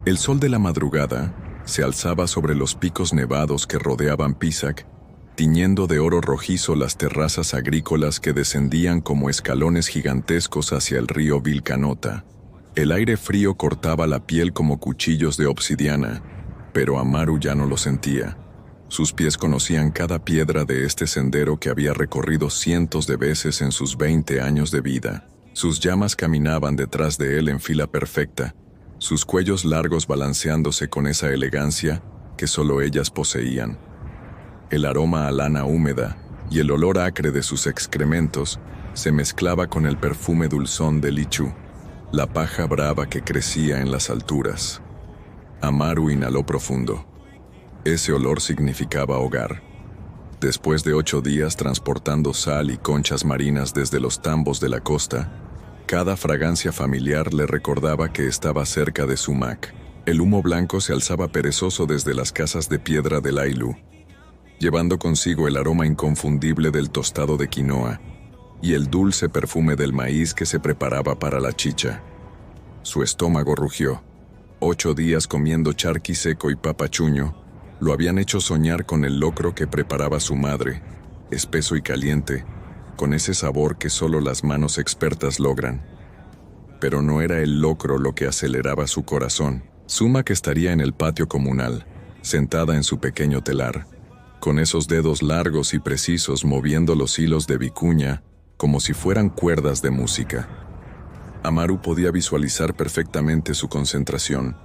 El sol de la madrugada se alzaba sobre los picos nevados que rodeaban Pisac, tiñendo de oro rojizo las terrazas agrícolas que descendían como escalones gigantescos hacia el río Vilcanota. El aire frío cortaba la piel como cuchillos de obsidiana, pero Amaru ya no lo sentía. Sus pies conocían cada piedra de este sendero que había recorrido cientos de veces en sus 20 años de vida. Sus llamas caminaban detrás de él en fila perfecta, sus cuellos largos balanceándose con esa elegancia que solo ellas poseían. El aroma a lana húmeda y el olor acre de sus excrementos se mezclaba con el perfume dulzón de lichú, la paja brava que crecía en las alturas. Amaru inhaló profundo. Ese olor significaba hogar. Después de 8 días transportando sal y conchas marinas desde los tambos de la costa, cada fragancia familiar le recordaba que estaba cerca de Sumac. El humo blanco se alzaba perezoso desde las casas de piedra del Ailú, llevando consigo el aroma inconfundible del tostado de quinoa y el dulce perfume del maíz que se preparaba para la chicha. Su estómago rugió. 8 días comiendo charqui seco y papachuño lo habían hecho soñar con el locro que preparaba su madre, espeso y caliente, con ese sabor que solo las manos expertas logran. Pero no era el locro lo que aceleraba su corazón. Sumac estaría en el patio comunal, sentada en su pequeño telar, con esos dedos largos y precisos moviendo los hilos de vicuña como si fueran cuerdas de música. Amaru podía visualizar perfectamente su concentración,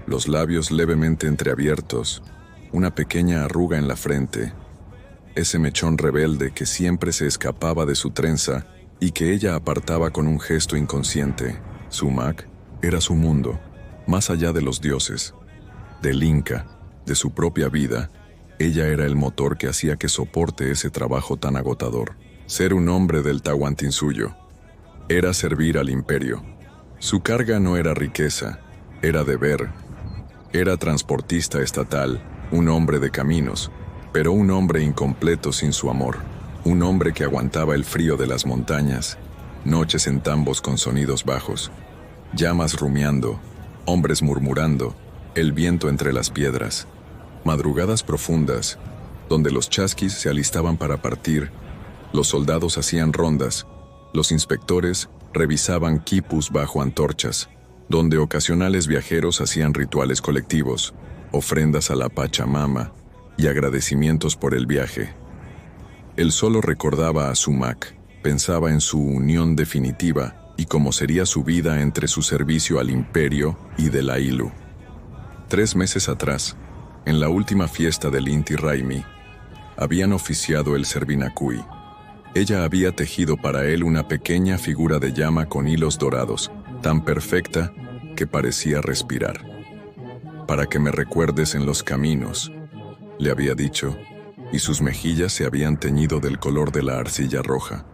los labios levemente entreabiertos, una pequeña arruga en la frente, ese mechón rebelde que siempre se escapaba de su trenza y que ella apartaba con un gesto inconsciente. Sumac era su mundo, más allá de los dioses, del Inca, de su propia vida. Ella era el motor que hacía que soporte ese trabajo tan agotador. Ser un hombre del Tahuantinsuyo era servir al imperio. Su carga no era riqueza, era deber. Era transportista estatal, un hombre de caminos, pero un hombre incompleto sin su amor. Un hombre que aguantaba el frío de las montañas, noches en tambos con sonidos bajos, llamas rumiando, hombres murmurando, el viento entre las piedras, madrugadas profundas, donde los chasquis se alistaban para partir, los soldados hacían rondas, los inspectores revisaban quipus bajo antorchas, donde ocasionales viajeros hacían rituales colectivos, ofrendas a la Pachamama y agradecimientos por el viaje. Él solo recordaba a Sumac, pensaba en su unión definitiva y cómo sería su vida entre su servicio al imperio y del Ailú. 3 meses atrás, en la última fiesta del Inti Raymi, habían oficiado el Servinacuy. Ella había tejido para él una pequeña figura de llama con hilos dorados, tan perfecta que parecía respirar. Para que me recuerdes en los caminos, le había dicho, y sus mejillas se habían teñido del color de la arcilla roja.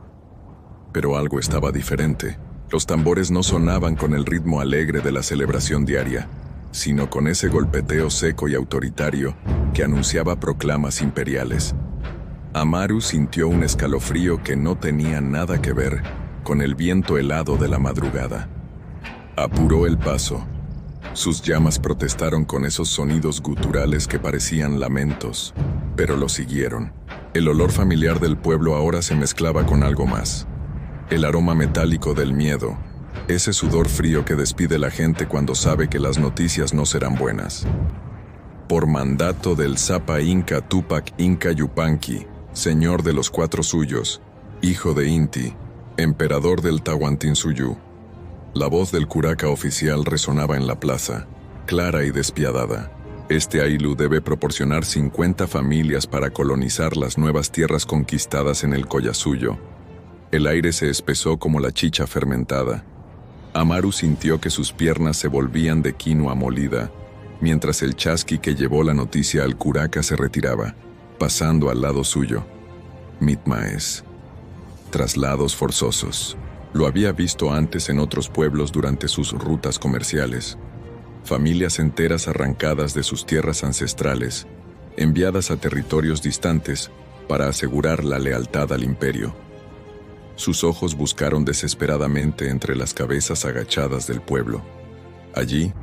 Pero algo estaba diferente. Los tambores no sonaban con el ritmo alegre de la celebración diaria, sino con ese golpeteo seco y autoritario que anunciaba proclamas imperiales. Amaru sintió un escalofrío que no tenía nada que ver con el viento helado de la madrugada. Apuró el paso. Sus llamas protestaron con esos sonidos guturales que parecían lamentos, pero lo siguieron. El olor familiar del pueblo ahora se mezclaba con algo más. El aroma metálico del miedo, ese sudor frío que despide la gente cuando sabe que las noticias no serán buenas. Por mandato del Zapa Inca Tupac Inca Yupanqui, señor de los 4 suyos, hijo de Inti, emperador del Tahuantinsuyo. La voz del curaca oficial resonaba en la plaza, clara y despiadada. Este Ailú debe proporcionar 50 familias para colonizar las nuevas tierras conquistadas en el Collasuyo. El aire se espesó como la chicha fermentada. Amaru sintió que sus piernas se volvían de quinoa molida, mientras el chasqui que llevó la noticia al curaca se retiraba, pasando al lado suyo. Mitmaes. Traslados forzosos. Lo había visto antes en otros pueblos durante sus rutas comerciales. Familias enteras arrancadas de sus tierras ancestrales, enviadas a territorios distantes para asegurar la lealtad al imperio. Sus ojos buscaron desesperadamente entre las cabezas agachadas del pueblo. Allí,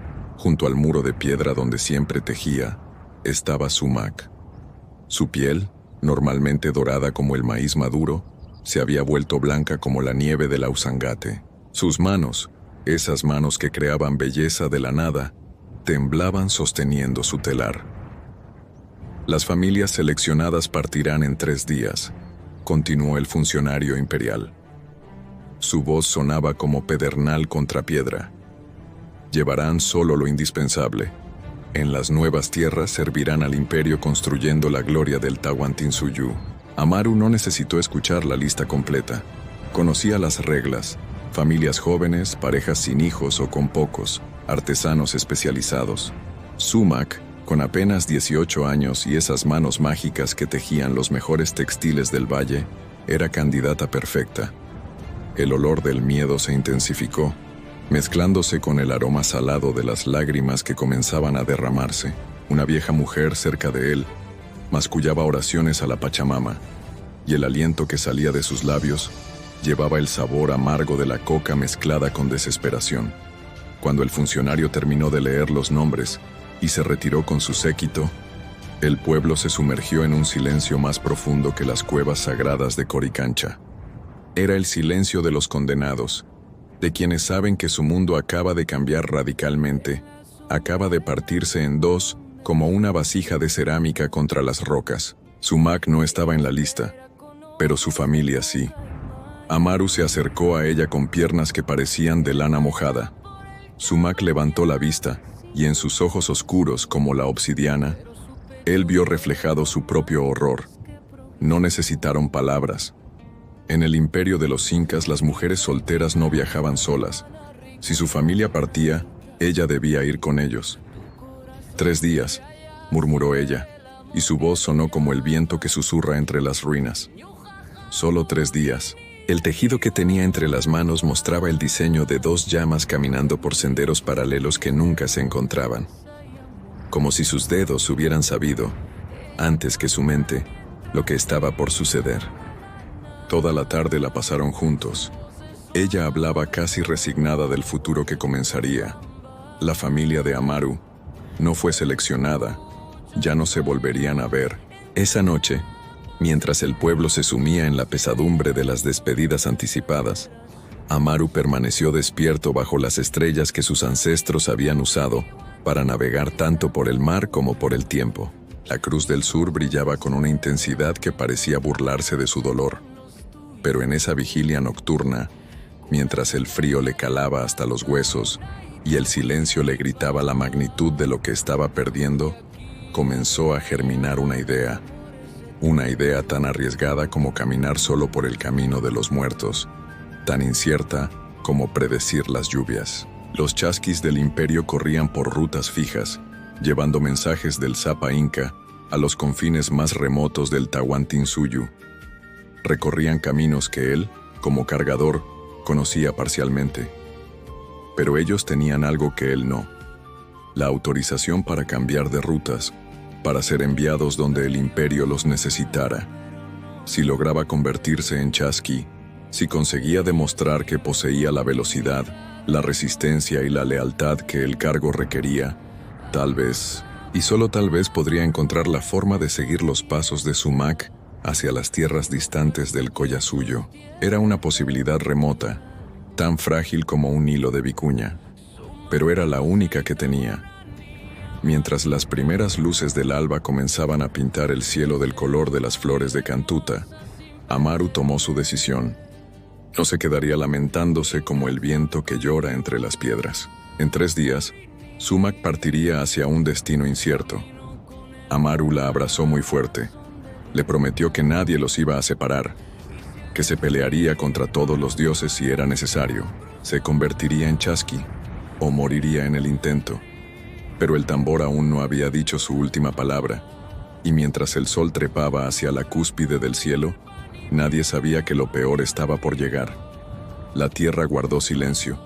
Junto al muro de piedra donde siempre tejía, estaba Sumac. Su piel, normalmente dorada como el maíz maduro, se había vuelto blanca como la nieve del Ausangate. Sus manos, esas manos que creaban belleza de la nada, temblaban sosteniendo su telar. Las familias seleccionadas partirán en 3 días, continuó el funcionario imperial. Su voz sonaba como pedernal contra piedra. Llevarán solo lo indispensable. En las nuevas tierras servirán al imperio construyendo la gloria del Tawantinsuyu. Amaru no necesitó escuchar la lista completa. Conocía las reglas: familias jóvenes, parejas sin hijos o con pocos, artesanos especializados. Sumac, con apenas 18 años y esas manos mágicas que tejían los mejores textiles del valle, era candidata perfecta. El olor del miedo se intensificó, mezclándose con el aroma salado de las lágrimas que comenzaban a derramarse. Una vieja mujer cerca de él mascullaba oraciones a la Pachamama, y el aliento que salía de sus labios llevaba el sabor amargo de la coca mezclada con desesperación. Cuando el funcionario terminó de leer los nombres y se retiró con su séquito, el pueblo se sumergió en un silencio más profundo que las cuevas sagradas de Coricancha. Era el silencio de los condenados, de quienes saben que su mundo acaba de cambiar radicalmente, acaba de partirse en dos como una vasija de cerámica contra las rocas. Sumac no estaba en la lista, pero su familia sí. Amaru se acercó a ella con piernas que parecían de lana mojada. Sumac levantó la vista, y en sus ojos oscuros como la obsidiana, él vio reflejado su propio horror. No necesitaron palabras. En el imperio de los incas las mujeres solteras no viajaban solas. Si su familia partía, ella debía ir con ellos. 3 días, murmuró ella, y su voz sonó como el viento que susurra entre las ruinas. Solo 3 días. El tejido que tenía entre las manos mostraba el diseño de 2 llamas caminando por senderos paralelos que nunca se encontraban. Como si sus dedos hubieran sabido, antes que su mente, lo que estaba por suceder. Toda la tarde la pasaron juntos. Ella hablaba casi resignada del futuro que comenzaría. La familia de Amaru no fue seleccionada, ya no se volverían a ver. Esa noche, mientras el pueblo se sumía en la pesadumbre de las despedidas anticipadas, Amaru permaneció despierto bajo las estrellas que sus ancestros habían usado para navegar tanto por el mar como por el tiempo. La Cruz del Sur brillaba con una intensidad que parecía burlarse de su dolor. Pero en esa vigilia nocturna, mientras el frío le calaba hasta los huesos y el silencio le gritaba la magnitud de lo que estaba perdiendo, comenzó a germinar una idea tan arriesgada como caminar solo por el camino de los muertos, tan incierta como predecir las lluvias. Los chasquis del imperio corrían por rutas fijas, llevando mensajes del Zapa Inca a los confines más remotos del Tawantinsuyu. Recorrían caminos que él, como cargador, conocía parcialmente. Pero ellos tenían algo que él no: la autorización para cambiar de rutas, para ser enviados donde el imperio los necesitara. Si lograba convertirse en chasqui, si conseguía demostrar que poseía la velocidad, la resistencia y la lealtad que el cargo requería, tal vez, y solo tal vez, podría encontrar la forma de seguir los pasos de Sumac hacia las tierras distantes del Collasuyo. Era una posibilidad remota, tan frágil como un hilo de vicuña, pero era la única que tenía. Mientras las primeras luces del alba comenzaban a pintar el cielo del color de las flores de cantuta, Amaru tomó su decisión. No se quedaría lamentándose como el viento que llora entre las piedras. En 3 días, Sumac partiría hacia un destino incierto. Amaru la abrazó muy fuerte. Le prometió que nadie los iba a separar, que se pelearía contra todos los dioses si era necesario. Se convertiría en chasqui o moriría en el intento. Pero el tambor aún no había dicho su última palabra, y mientras el sol trepaba hacia la cúspide del cielo, nadie sabía que lo peor estaba por llegar. La tierra guardó silencio,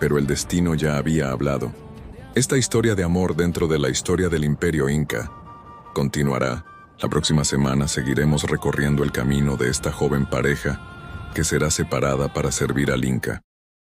pero el destino ya había hablado. Esta historia de amor dentro de la historia del Imperio Inca continuará. La próxima semana seguiremos recorriendo el camino de esta joven pareja que será separada para servir al Inca.